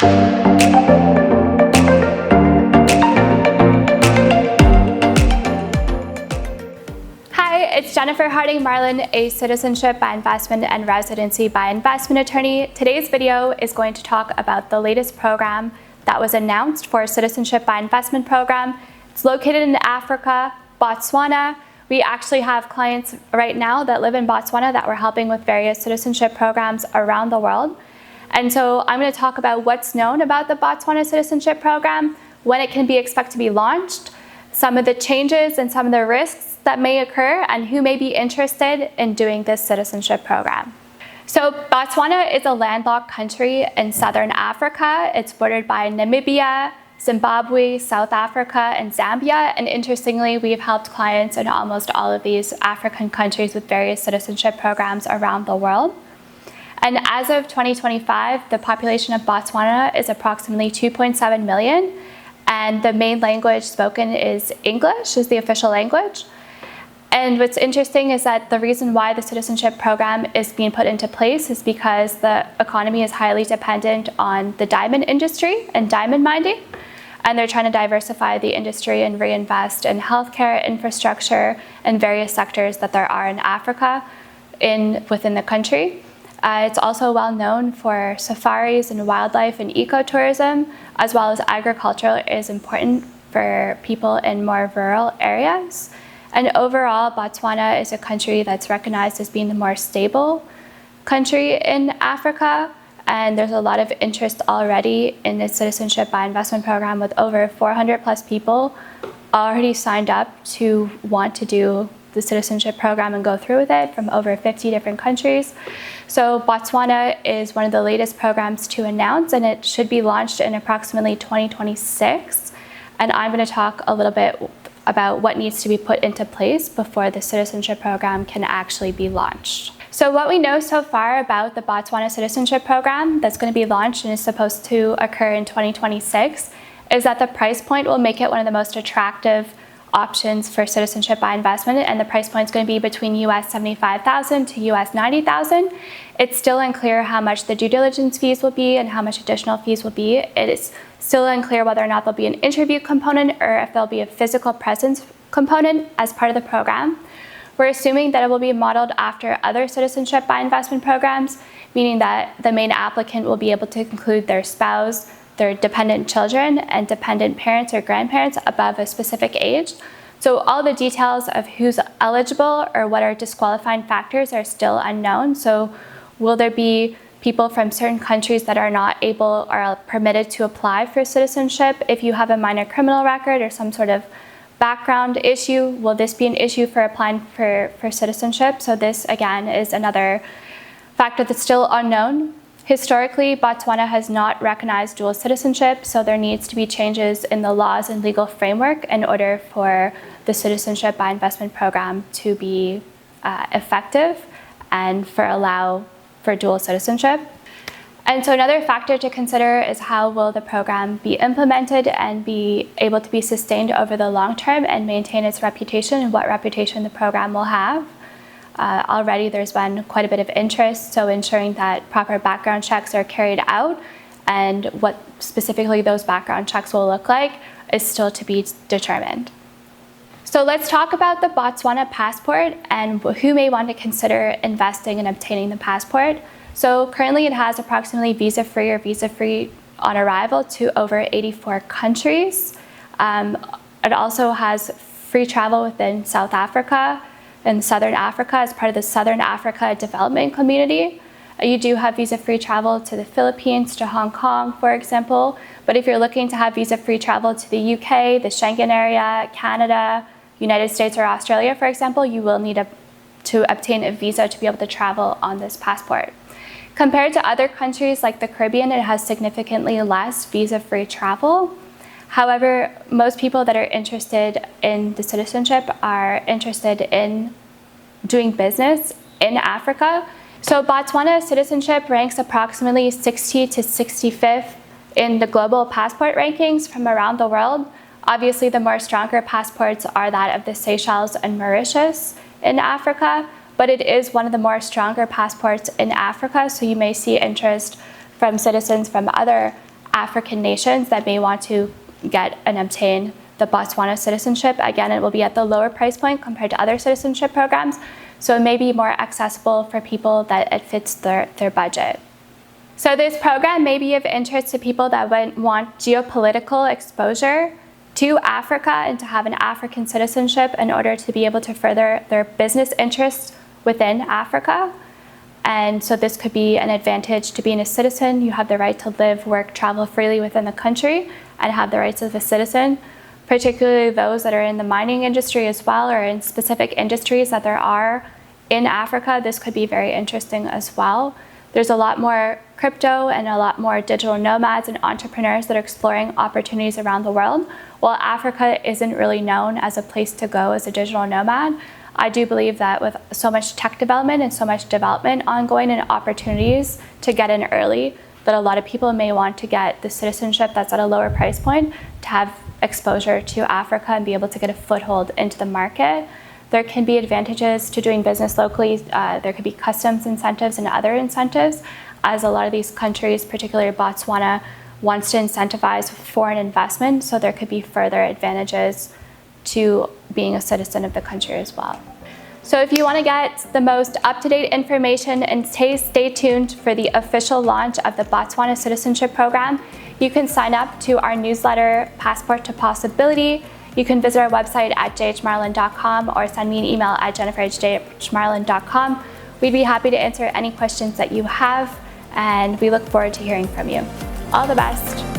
Hi, it's Jennifer Harding-Marlin, a Citizenship by Investment and Residency by Investment attorney. Today's video is going to talk about the latest program that was announced for Citizenship by Investment program. It's located in Africa, Botswana. We actually have clients right now that live in Botswana that we're helping with various citizenship programs around the world. And so I'm going to talk about what's known about the Botswana Citizenship Program, when it can be expected to be launched, some of the changes and some of the risks that may occur, and who may be interested in doing this citizenship program. So Botswana is a landlocked country in southern Africa. It's bordered by Namibia, Zimbabwe, South Africa, and Zambia. And interestingly, we've helped clients in almost all of these African countries with various citizenship programs around the world. And as of 2025, the population of Botswana is approximately 2.7 million. And the main language spoken is English, is the official language. And what's interesting is that the reason why the citizenship program is being put into place is because the economy is highly dependent on the diamond industry and diamond mining. And they're trying to diversify the industry and reinvest in healthcare, infrastructure, and various sectors that there are in Africa within the country. It's also well known for safaris and wildlife and ecotourism, as well as agriculture is important for people in more rural areas. And overall, Botswana is a country that's recognized as being the more stable country in Africa. And there's a lot of interest already in the Citizenship by Investment program, with over 400 plus people already signed up to want to do the citizenship program and go through with it from over 50 different countries. So Botswana is one of the latest programs to announce, and it should be launched in approximately 2026. And I'm going to talk a little bit about what needs to be put into place before the citizenship program can actually be launched. So what we know so far about the Botswana Citizenship Program that's going to be launched and is supposed to occur in 2026 is that the price point will make it one of the most attractive options for citizenship by investment, and the price point is going to be between US $75,000 to US $90,000. It's still unclear how much the due diligence fees will be and how much additional fees will be. It is still unclear whether or not there'll be an interview component or if there'll be a physical presence component as part of the program. We're assuming that it will be modeled after other citizenship by investment programs, meaning that the main applicant will be able to include their spouse, their dependent children, and dependent parents or grandparents above a specific age. So all the details of who's eligible or what are disqualifying factors are still unknown. So will there be people from certain countries that are not able or are permitted to apply for citizenship? If you have a minor criminal record or some sort of background issue, will this be an issue for applying for citizenship? So this, again, is another factor that's still unknown. Historically, Botswana has not recognized dual citizenship, so there needs to be changes in the laws and legal framework in order for the Citizenship by Investment program to be effective and allow for dual citizenship. And so another factor to consider is how will the program be implemented and be able to be sustained over the long term and maintain its reputation, and what reputation the program will have. Already there's been quite a bit of interest, so ensuring that proper background checks are carried out and what specifically those background checks will look like is still to be determined. So let's talk about the Botswana passport and who may want to consider investing and obtaining the passport. So currently it has approximately visa-free or visa-free on arrival to over 84 countries. It also has free travel within South Africa and Southern Africa as part of the Southern Africa Development Community. You do have visa-free travel to the Philippines, to Hong Kong, for example. But if you're looking to have visa-free travel to the UK, the Schengen area, Canada, United States, or Australia, for example, you will need to obtain a visa to be able to travel on this passport. Compared to other countries like the Caribbean, it has significantly less visa-free travel. However, most people that are interested in the citizenship are interested in doing business in Africa. So Botswana citizenship ranks approximately 60 to 65th in the global passport rankings from around the world. Obviously, the more stronger passports are that of the Seychelles and Mauritius in Africa, but it is one of the more stronger passports in Africa, so you may see interest from citizens from other African nations that may want to get and obtain the Botswana citizenship. Again, it will be at the lower price point compared to other citizenship programs, so it may be more accessible for people that it fits their budget. So this program may be of interest to people that want geopolitical exposure to Africa and to have an African citizenship in order to be able to further their business interests within Africa. And so this could be an advantage to being a citizen. You have the right to live, work, travel freely within the country and have the rights of a citizen, particularly those that are in the mining industry as well, or in specific industries that there are in Africa. This could be very interesting as well. There's a lot more crypto and a lot more digital nomads and entrepreneurs that are exploring opportunities around the world. While Africa isn't really known as a place to go as a digital nomad, I do believe that with so much tech development and so much development ongoing and opportunities to get in early, that a lot of people may want to get the citizenship that's at a lower price point to have exposure to Africa and be able to get a foothold into the market. There can be advantages to doing business locally. There could be customs incentives and other incentives, as a lot of these countries, particularly Botswana, wants to incentivize foreign investment, so there could be further advantages to being a citizen of the country as well. So if you want to get the most up-to-date information and stay tuned for the official launch of the Botswana Citizenship Program, you can sign up to our newsletter, Passport to Possibility. You can visit our website at jhmarlin.com or send me an email at jennifer@jhmarlin.com. We'd be happy to answer any questions that you have, and we look forward to hearing from you. All the best.